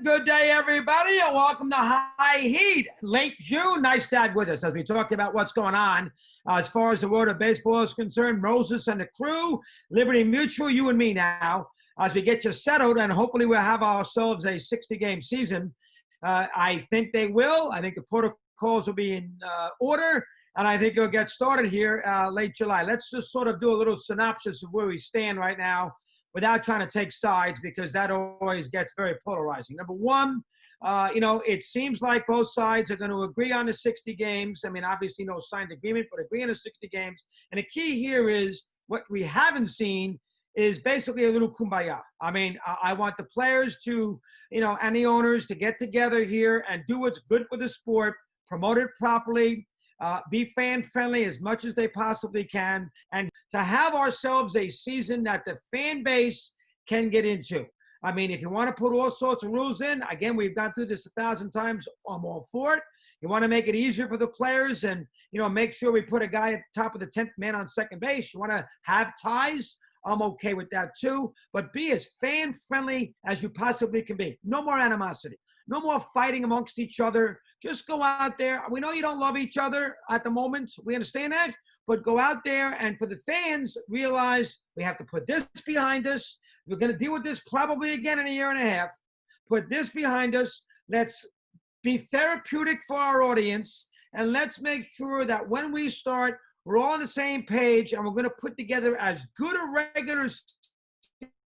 Good day, everybody, and welcome to High Heat. Late June, nice to have with us as we talked about what's going on as far as the world of baseball is concerned. Moses and the crew, Liberty Mutual, you and me now, as we get you settled, and hopefully we'll have ourselves a 60-game season. I think they will. I think the protocols will be in order, and I think it'll get started here late July. Let's just sort of do a little synopsis of where we stand right now, without trying to take sides, because that always gets very polarizing. Number one, it seems like both sides are going to agree on the 60 games. I mean, obviously no signed agreement, but agree on the 60 games. And the key here is what we haven't seen is basically a little kumbaya. I mean, I want the players to, and the owners to get together here and do what's good for the sport, promote it properly, be fan-friendly as much as they possibly can, and to have ourselves a season that the fan base can get into. I mean, if you want to put all sorts of rules in, again, we've gone through this 1,000 times, I'm all for it. You want to make it easier for the players and, make sure we put a guy at the top of the 10th man on second base. You want to have ties, I'm okay with that too. But be as fan-friendly as you possibly can be. No more animosity. No more fighting amongst each other. Just go out there. We know you don't love each other at the moment. We understand that. But go out there and for the fans, realize we have to put this behind us. We're going to deal with this probably again in a year and a half. Put this behind us. Let's be therapeutic for our audience. And let's make sure that when we start, we're all on the same page and we're going to put together as good a regular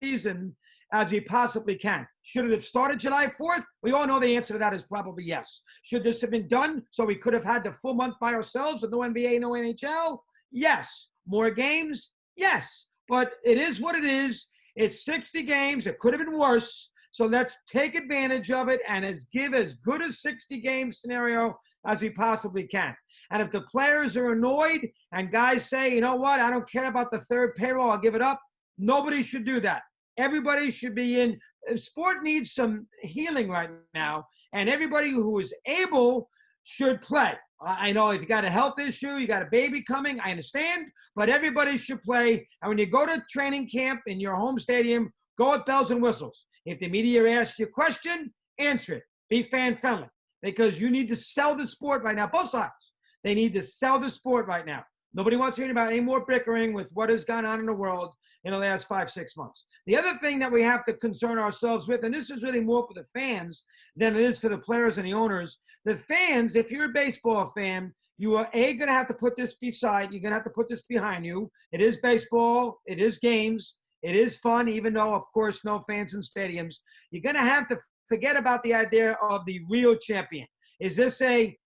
season as we possibly can. Should it have started July 4th? We all know the answer to that is probably yes. Should this have been done so we could have had the full month by ourselves with no NBA, no NHL? Yes. More games? Yes. But it is what it is. It's 60 games. It could have been worse. So let's take advantage of it and give as good a 60-game scenario as we possibly can. And if the players are annoyed and guys say, you know what, I don't care about the third payroll, I'll give it up, nobody should do that. Everybody should be in. Sport needs some healing right now, and everybody who is able should play. I know if you got a health issue, you got a baby coming, I understand, but everybody should play. And when you go to training camp in your home stadium, go with bells and whistles. If the media asks you a question, answer it. Be fan-friendly, because you need to sell the sport right now. Both sides. They need to sell the sport right now. Nobody wants to hear about any more bickering with what has gone on in the world in the last 5-6 months. The other thing that we have to concern ourselves with, and this is really more for the fans than it is for the players and the owners. The fans, if you're a baseball fan, you are going to have to put this beside, you're going to have to put this behind you. It is baseball. It is games. It is fun, even though, of course, no fans in stadiums. You're going to have to forget about the idea of the real champion. Is this a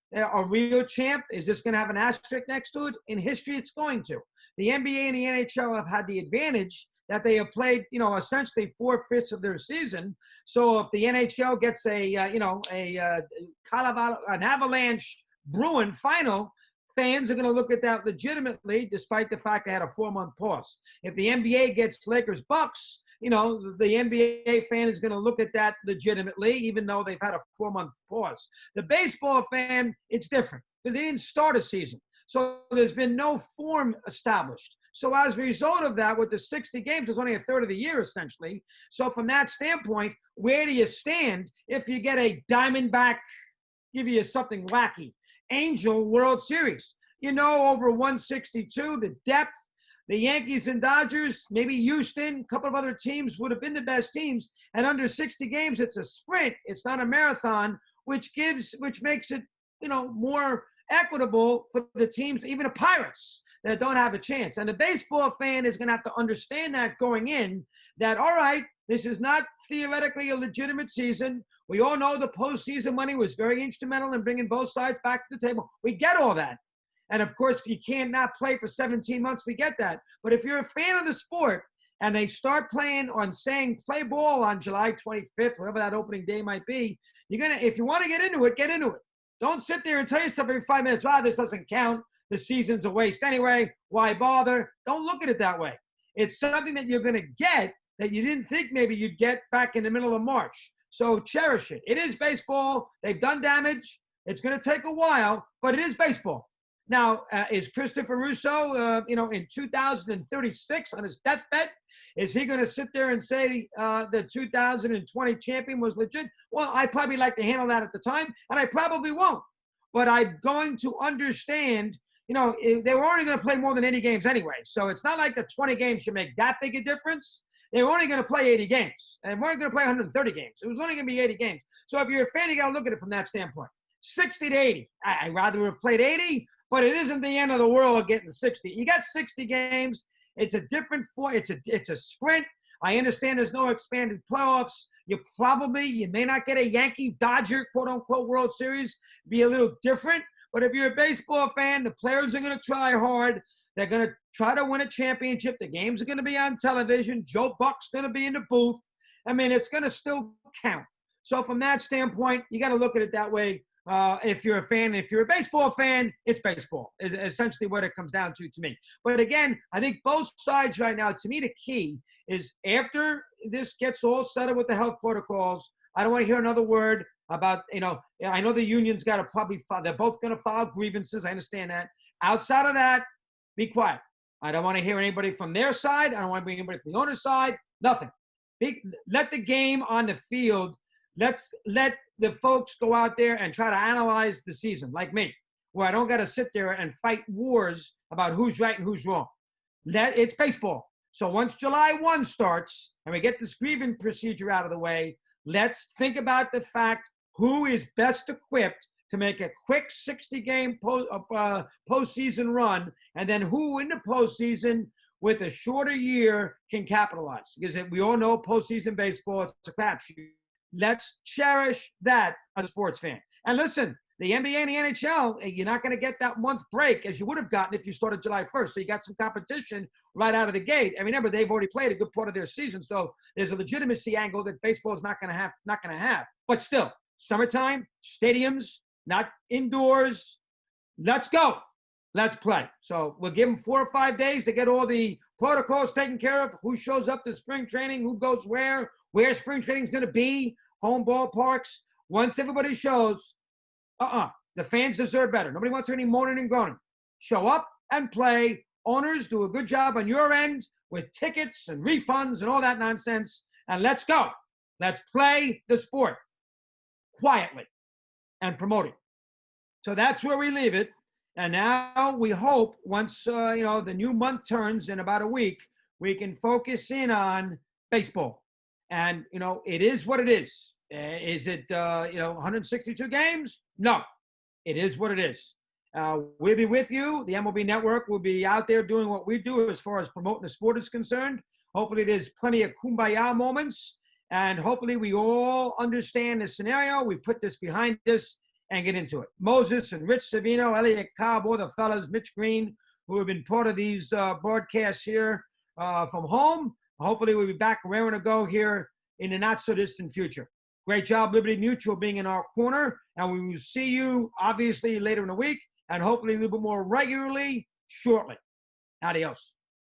real champ? Is this going to have an asterisk next to it? In history, it's going to. The NBA and the NHL have had the advantage that they have played, essentially 4/5 of their season. So if the NHL gets an Avalanche Bruin final, fans are going to look at that legitimately, despite the fact they had a 4-month pause. If the NBA gets Lakers Bucks, the NBA fan is going to look at that legitimately, even though they've had a 4-month pause. The baseball fan, it's different because they didn't start a season. So there's been no form established. So as a result of that, with the 60 games, it's only a third of the year, essentially. So from that standpoint, where do you stand if you get a Diamondback, give you something wacky, Angel World Series? Over 162, the depth, the Yankees and Dodgers, maybe Houston, a couple of other teams would have been the best teams. And under 60 games, it's a sprint. It's not a marathon, which makes it, more equitable for the teams, even the Pirates, that don't have a chance. And the baseball fan is going to have to understand that going in, that, all right, this is not theoretically a legitimate season. We all know the postseason money was very instrumental in bringing both sides back to the table. We get all that. And, of course, if you can't not play for 17 months, we get that. But if you're a fan of the sport and they start playing on saying play ball on July 25th, whatever that opening day might be, if you want to get into it, get into it. Don't sit there and tell yourself every 5 minutes, this doesn't count. The season's a waste anyway. Why bother? Don't look at it that way. It's something that you're going to get that you didn't think maybe you'd get back in the middle of March. So cherish it. It is baseball. They've done damage. It's going to take a while, but it is baseball. Now, is Christopher Russo, in 2036 on his deathbed, Is he going to sit there and say the 2020 champion was legit? Well, I probably like to handle that at the time, and I probably won't. But I'm going to understand, they were only going to play more than 80 games anyway. So it's not like the 20 games should make that big a difference. They were only going to play 80 games, and we're going to play 130 games. It was only going to be 80 games. So if you're a fan, you got to look at it from that standpoint. 60 to 80. I'd rather have played 80, but it isn't the end of the world getting 60. You got 60 games. It's a different form. It's a sprint. I understand there's no expanded playoffs. You may not get a Yankee-Dodger, quote-unquote, World Series. Be a little different. But if you're a baseball fan, the players are going to try hard. They're going to try to win a championship. The games are going to be on television. Joe Buck's going to be in the booth. I mean, it's going to still count. So from that standpoint, you got to look at it that way. If you're a fan, if you're a baseball fan, it's baseball is essentially what it comes down to me. But again, I think both sides right now, to me, the key is after this gets all settled with the health protocols, I don't want to hear another word about, I know the union's got to probably file, they're both going to file grievances. I understand that. Outside of that, be quiet. I don't want to hear anybody from their side. I don't want to bring anybody from the owner's side. Nothing. Let the game on the field. Let the folks go out there and try to analyze the season, like me, where I don't got to sit there and fight wars about who's right and who's wrong. It's baseball. So once July 1 starts and we get this grievance procedure out of the way, let's think about the fact who is best equipped to make a quick 60-game postseason run, and then who in the postseason with a shorter year can capitalize. Because we all know postseason baseball, it's a crapshoot. Let's cherish that as a sports fan. And listen, the NBA and the NHL, you're not going to get that month break as you would have gotten if you started July 1st. So you got some competition right out of the gate. And remember, they've already played a good part of their season. So there's a legitimacy angle that baseball is not going to have. But still, summertime, stadiums, not indoors. Let's go. Let's play. So we'll give them 4 or 5 days to get all the protocols taken care of. Who shows up to spring training? Who goes where spring training is going to be, home ballparks. Once everybody shows, the fans deserve better. Nobody wants any moaning and groaning. Show up and play. Owners, do a good job on your end with tickets and refunds and all that nonsense. And let's go. Let's play the sport quietly and promote it. So that's where we leave it. And now we hope once, the new month turns in about a week, we can focus in on baseball. And, it is what it is. Is it, 162 games? No, it is what it is. We'll be with you. The MLB Network will be out there doing what we do as far as promoting the sport is concerned. Hopefully there's plenty of kumbaya moments. And hopefully we all understand the scenario. We put this behind us and get into it. Moses and Rich Savino, Elliot Cobb, all the fellas, Mitch Green, who have been part of these broadcasts here from home. Hopefully we'll be back raring to go here in the not-so-distant future. Great job, Liberty Mutual, being in our corner. And we will see you, obviously, later in the week and hopefully a little bit more regularly shortly. Adios.